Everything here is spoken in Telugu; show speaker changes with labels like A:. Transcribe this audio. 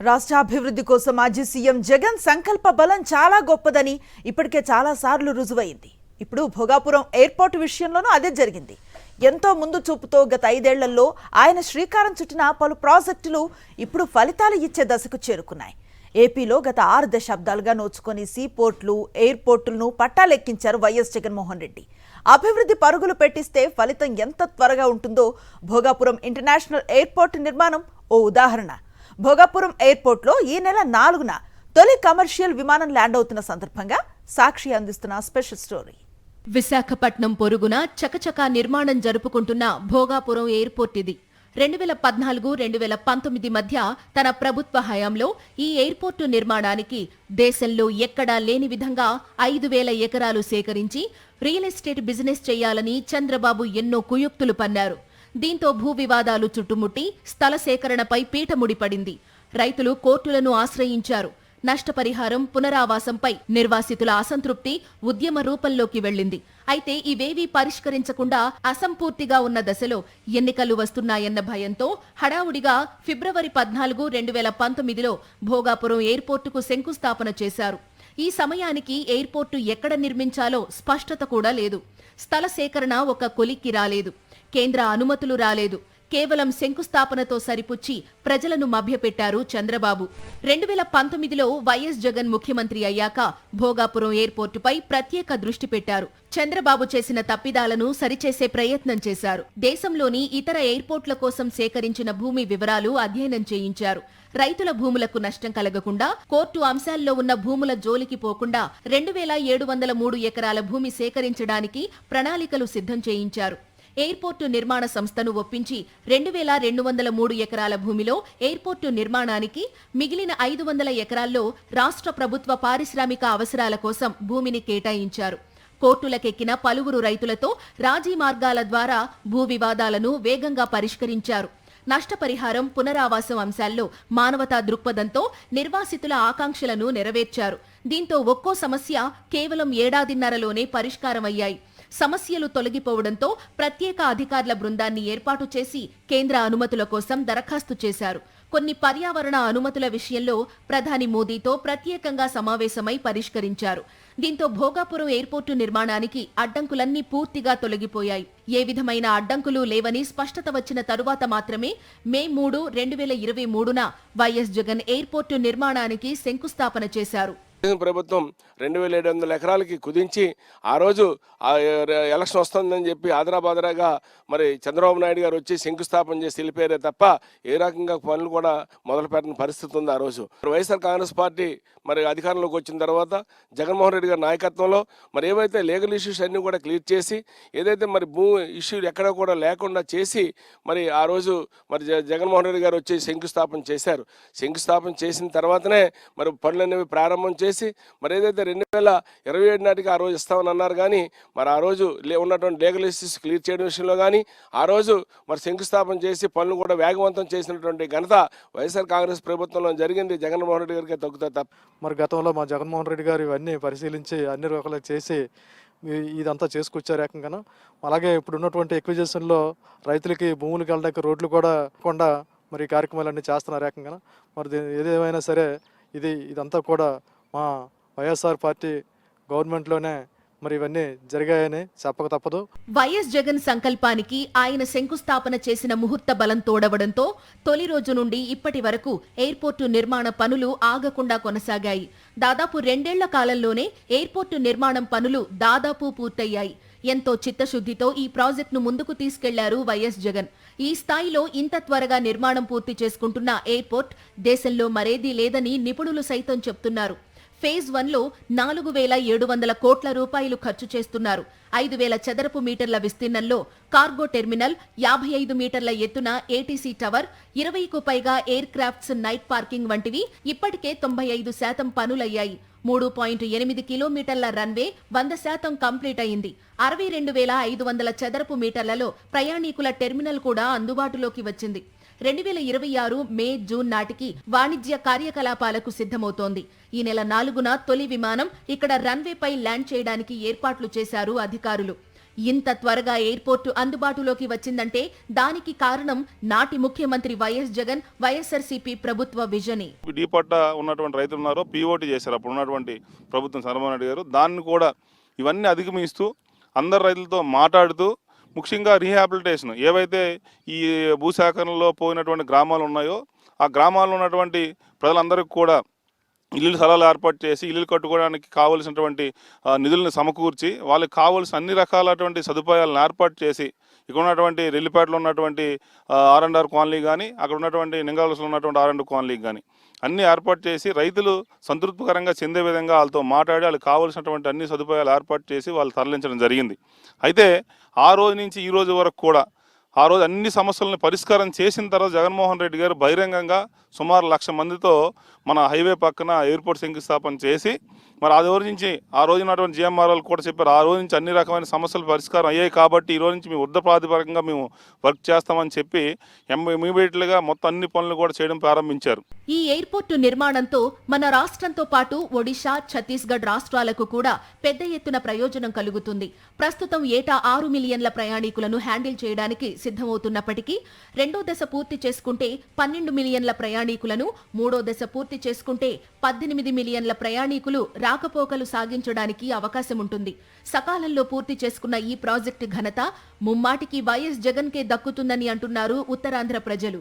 A: రాష్ట్ర అభివృద్ధి కోసం మాజీ సీఎం జగన్ సంకల్ప బలం చాలా గొప్పదని ఇప్పటికే చాలా సార్లు రుజువైంది. ఇప్పుడు భోగాపురం ఎయిర్పోర్ట్ విషయంలోనూ అదే జరిగింది. ఎంతో ముందు చూపుతో గత 5 ఏళ్లలో ఆయన శ్రీకారం చుట్టిన పలు ప్రాజెక్టులు ఇప్పుడు ఫలితాలు ఇచ్చే దశకు చేరుకున్నాయి. ఏపీలో గత 6 దశాబ్దాలుగా నోచుకొని సీపోర్ట్లు, ఎయిర్పోర్టులను పట్టాలెక్కించారు వైఎస్ జగన్మోహన్ రెడ్డి. అభివృద్ధి పరుగులు పెట్టిస్తే ఫలితం ఎంత త్వరగా ఉంటుందో భోగాపురం ఇంటర్నేషనల్ ఎయిర్పోర్ట్ నిర్మాణం ఓ ఉదాహరణ. భోగాపురం ఎయిర్పోర్ట్లో ఈ నెల 4న తొలి కమర్షియల్ విమానం ల్యాండ్ అవుతున్న సందర్భంగా సాక్షి అందిస్తున్న స్పెషల్ స్టోరీ.
B: విశాఖపట్నం పొరుగున చకచకా నిర్మాణం జరుపుకుంటున్న భోగాపురం ఎయిర్పోర్ట్ ఇది. 2014-2019 మధ్య తన ప్రభుత్వ హయాంలో ఈ ఎయిర్పోర్టు నిర్మాణానికి దేశంలో ఎక్కడా లేని విధంగా 5,000 ఎకరాలు సేకరించి రియల్ ఎస్టేట్ బిజినెస్ చేయాలని చంద్రబాబు ఎన్నో కుయుక్తులు పన్నారు. దీంతో భూ వివాదాలు చుట్టుముట్టి స్థల సేకరణపై పీట ముడిపడింది. రైతులు కోర్టులను ఆశ్రయించారు. నష్టపరిహారం, పునరావాసంపై నిర్వాసితుల అసంతృప్తి ఉద్యమ రూపంలోకి వెళ్లింది. అయితే ఇవేవీ పరిష్కరించకుండా అసంపూర్తిగా ఉన్న దశలో ఎన్నికలు వస్తున్నాయన్న భయంతో హడావుడిగా ఫిబ్రవరి 14, 2019లో భోగాపురం ఎయిర్పోర్టుకు శంకుస్థాపన చేశారు. ఈ సమయానికి ఎయిర్పోర్టు ఎక్కడ నిర్మించాలో స్పష్టత కూడా లేదు. స్థల సేకరణ ఒక కొలిక్కి రాలేదు. కేంద్ర అనుమతులు రాలేదు. కేవలం శంకుస్థాపనతో సరిపుచ్చి ప్రజలను మభ్యపెట్టారు చంద్రబాబు. 2019లో వైఎస్ జగన్ ముఖ్యమంత్రి అయ్యాక భోగాపురం ఎయిర్పోర్టుపై ప్రత్యేక దృష్టి పెట్టారు. చంద్రబాబు చేసిన తప్పిదాలను సరిచేసే ప్రయత్నం చేశారు. దేశంలోని ఇతర ఎయిర్పోర్ట్ల కోసం సేకరించిన భూమి వివరాలు అధ్యయనం చేయించారు. రైతుల భూములకు నష్టం కలగకుండా, కోర్టు అంశాల్లో ఉన్న భూముల జోలికి పోకుండా 2,703 ఎకరాల భూమి సేకరించడానికి ప్రణాళికలు సిద్ధం చేయించారు. ఎయిర్పోర్టు నిర్మాణ సంస్థను ఒప్పించి 2,203 ఎకరాల భూమిలో ఎయిర్పోర్టు నిర్మాణానికి, మిగిలిన 500 ఎకరాల్లో రాష్ట్ర ప్రభుత్వ పారిశ్రామిక అవసరాల కోసం భూమిని కేటాయించారు. కోర్టులకెక్కిన పలువురు రైతులతో రాజీ మార్గాల ద్వారా భూ వివాదాలను వేగంగా పరిష్కరించారు. నష్టపరిహారం, పునరావాసం అంశాల్లో మానవతా దృక్పథంతో నిర్వాసితుల ఆకాంక్షలను నెరవేర్చారు. దీంతో ఒక్కో సమస్య కేవలం 1.5 ఏళ్లలోనే పరిష్కారమయ్యాయి. సమస్యలు తొలగిపోవడంతో ప్రత్యేక అధికారుల బృందాన్ని ఏర్పాటు చేసి కేంద్ర అనుమతుల కోసం దరఖాస్తు చేశారు. కొన్ని పర్యావరణ అనుమతుల విషయంలో ప్రధాని మోదీతో ప్రత్యేకంగా సమావేశమై పరిష్కరించారు. దీంతో భోగాపురం ఎయిర్పోర్టు నిర్మాణానికి అడ్డంకులన్నీ పూర్తిగా తొలగిపోయాయి. ఏ విధమైన అడ్డంకులు లేవని స్పష్టత వచ్చిన తరువాత మాత్రమే మే 3, 2023న వైఎస్ జగన్ ఎయిర్పోర్టు నిర్మాణానికి శంకుస్థాపన చేశారు.
C: ప్రభుత్వం 2,700 ఎకరాలకి కుదించి ఆ రోజు ఎలక్షన్ వస్తుందని చెప్పి ఆదరాబాదరాగా మరి చంద్రబాబు నాయుడు గారు వచ్చి శంకుస్థాపన చేసి వెళ్ళిపోయారే తప్ప ఏ రకంగా పనులు కూడా మొదలు పెట్టిన పరిస్థితి ఉంది. ఆ రోజు వైఎస్ఆర్ కాంగ్రెస్ పార్టీ మరి అధికారంలోకి వచ్చిన తర్వాత జగన్మోహన్ రెడ్డి గారి నాయకత్వంలో మరి ఏవైతే లీగల్ ఇష్యూస్ అన్నీ కూడా క్లియర్ చేసి, ఏదైతే మరి భూ ఇష్యూలు ఎక్కడ కూడా లేకుండా చేసి మరి ఆ రోజు మరి జగన్మోహన్ రెడ్డి గారు వచ్చి శంకుస్థాపన చేశారు. శంకుస్థాపన చేసిన తర్వాతనే మరి పనులు అనేవి ప్రారంభం చేసి మరి ఏదైతే 2027 నాటికి ఆ రోజు ఇస్తామని అన్నారు. కానీ మరి ఆ రోజు ఉన్నటువంటి లీగల్ ఇష్యూస్ క్లియర్ చేయడం విషయంలో కానీ ఆ రోజు మరి శంకుస్థాపన చేసి పనులు కూడా వేగవంతం చేసినటువంటి ఘనత వైఎస్ఆర్ కాంగ్రెస్ ప్రభుత్వంలో జరిగింది. జగన్మోహన్ రెడ్డి గారికి తగ్గుతుంది తప్ప.
D: మరి గతంలో మా జగన్మోహన్ రెడ్డి గారు ఇవన్నీ పరిశీలించి అన్ని రకాలు చేసి ఇదంతా చేసుకొచ్చారు ఏకంగా. అలాగే ఇప్పుడు ఉన్నటువంటి ఎక్విజిషన్లో రైతులకి భూములకు వెళ్ళడానికి రోడ్లు కూడా కొండ మరి కార్యక్రమాలన్నీ చేస్తున్నారు ఏకంగా. మరి ఏదేమైనా సరే ఇదంతా కూడా మా వైఎస్ఆర్ పార్టీ గవర్నమెంట్లోనే మరి ఇవన్నీ జరిగాయని చెప్పక తప్పదు.
B: వైఎస్ జగన్ సంకల్పానికి ఆయన శంకుస్థాపన చేసిన ముహూర్త బలం తోడవడంతో తొలి రోజు నుండి ఇప్పటి వరకు ఎయిర్పోర్టు నిర్మాణ పనులు ఆగకుండా కొనసాగాయి. దాదాపు 2 ఏళ్ల కాలంలోనే ఎయిర్పోర్టు నిర్మాణం పనులు దాదాపు పూర్తయ్యాయి. ఎంతో చిత్తశుద్ధితో ఈ ప్రాజెక్టును ముందుకు తీసుకెళ్లారు వైఎస్ జగన్. ఈ స్థాయిలో ఇంత త్వరగా నిర్మాణం పూర్తి చేసుకుంటున్న ఎయిర్పోర్ట్ దేశంలో మరేదీ లేదని నిపుణులు సైతం చెప్తున్నారు. ఫేజ్ 1లో 4,700 కోట్ల రూపాయలు ఖర్చు చేస్తున్నారు. 5,000 చదరపు మీటర్ల విస్తీర్ణంలో కార్గో టెర్మినల్, 55 మీటర్ల ఎత్తున ఏటీసీ టవర్, 20కు పైగా ఎయిర్ క్రాఫ్ట్స్ నైట్ పార్కింగ్ వంటివి ఇప్పటికే 95% పనులయ్యాయి. 3.8 కిలోమీటర్ల రన్వే 100% కంప్లీట్ అయింది. 62,500 చదరపు మీటర్లలో ప్రయాణికుల టెర్మినల్ కూడా అందుబాటులోకి వచ్చింది. 2026 మే, జూన్ నాటికి వాణిజ్య కార్యకలాపాలకు సిద్ధమవుతోంది. ఈ నెల 4న తొలి విమానం ఇక్కడ రన్వేపై ల్యాండ్ చేయడానికి ఏర్పాట్లు చేశారు అధికారులు. ఇంత త్వరగా ఎయిర్పోర్టు అందుబాటులోకి వచ్చిందంటే దానికి కారణం నాటి ముఖ్యమంత్రి వైఎస్ జగన్ వైఎస్ఆర్సీపీ ప్రభుత్వ విజనే.
E: డీ పట్ట ఉన్నటువంటి రైతులు ఉన్నారో పీఓటీ చేశారు అప్పుడు ఉన్నటువంటి ప్రభుత్వం చంద్రబాబు నాయుడు గారు. దాన్ని కూడా ఇవన్నీ అధిగమిస్తూ అందరు రైతులతో మాట్లాడుతూ ముఖ్యంగా రీహాబిలిటేషన్ ఏవైతే ఈ భూసేకరణలో పోయినటువంటి గ్రామాలు ఉన్నాయో ఆ గ్రామాల్లో ఉన్నటువంటి ప్రజలందరికీ కూడా ఇల్లు స్థలాలు ఏర్పాటు చేసి ఇల్లు కట్టుకోవడానికి కావలసినటువంటి నిధులను సమకూర్చి వాళ్ళకి కావలసిన అన్ని రకాలటువంటి సదుపాయాలను ఏర్పాటు చేసి ఇక్కడ ఉన్నటువంటి రెల్లిపేటలో ఉన్నటువంటి R&R కాలనీ కానీ అక్కడ ఉన్నటువంటి నింగావలసలో ఉన్నటువంటి R&R కాలనీకి కానీ అన్నీ ఏర్పాటు చేసి రైతులు సంతృప్తికరంగా చెందే విధంగా వాళ్ళతో మాట్లాడి వాళ్ళకి కావలసినటువంటి అన్ని సదుపాయాలు ఏర్పాటు చేసి వాళ్ళు తరలించడం జరిగింది. అయితే ఆ రోజు నుంచి ఈ రోజు వరకు కూడా ఆ రోజు అన్ని సమస్యలను పరిష్కారం చేసిన తర్వాత జగన్మోహన్ రెడ్డి గారు బహిరంగంగా సుమారు 1,00,000 మందితో మన హైవే పక్కన ఎయిర్పోర్ట్ శంకుస్థాపన చేసి మరి ఆ రోజు నుంచి ఆ రోజు ఉన్నటువంటి GMRలు కూడా చెప్పారు ఆ రోజు నుంచి అన్ని రకమైన సమస్యలు పరిష్కారం అయ్యాయి కాబట్టి ఈ రోజు నుంచి మేము యుద్ధ ప్రాతిపదికంగా మేము వర్క్ చేస్తామని చెప్పి ఇమీడియట్గా మొత్తం అన్ని పనులు కూడా చేయడం ప్రారంభించారు.
B: ఈ ఎయిర్పోర్టు నిర్మాణంతో మన రాష్ట్రంతో పాటు ఒడిశా, ఛత్తీస్గఢ్ రాష్ట్రాలకు కూడా పెద్ద ఎత్తున ప్రయోజనం కలుగుతుంది. ప్రస్తుతం ఏటా 6 మిలియన్ల ప్రయాణికులను హ్యాండిల్ చేయడానికి సిద్ధమవుతున్నప్పటికీ రెండో దశ పూర్తి చేసుకుంటే 12 మిలియన్ల ప్రయాణికులను, మూడో దశ పూర్తి చేసుకుంటే 18 మిలియన్ల ప్రయాణికులు రాకపోకలు సాగించడానికి అవకాశం ఉంటుంది. సకాలంలో పూర్తి చేసుకున్న ఈ ప్రాజెక్టు ఘనత ముమ్మాటికి వైఎస్ జగన్కే దక్కుతుందని అంటున్నారు ఉత్తరాంధ్ర ప్రజలు.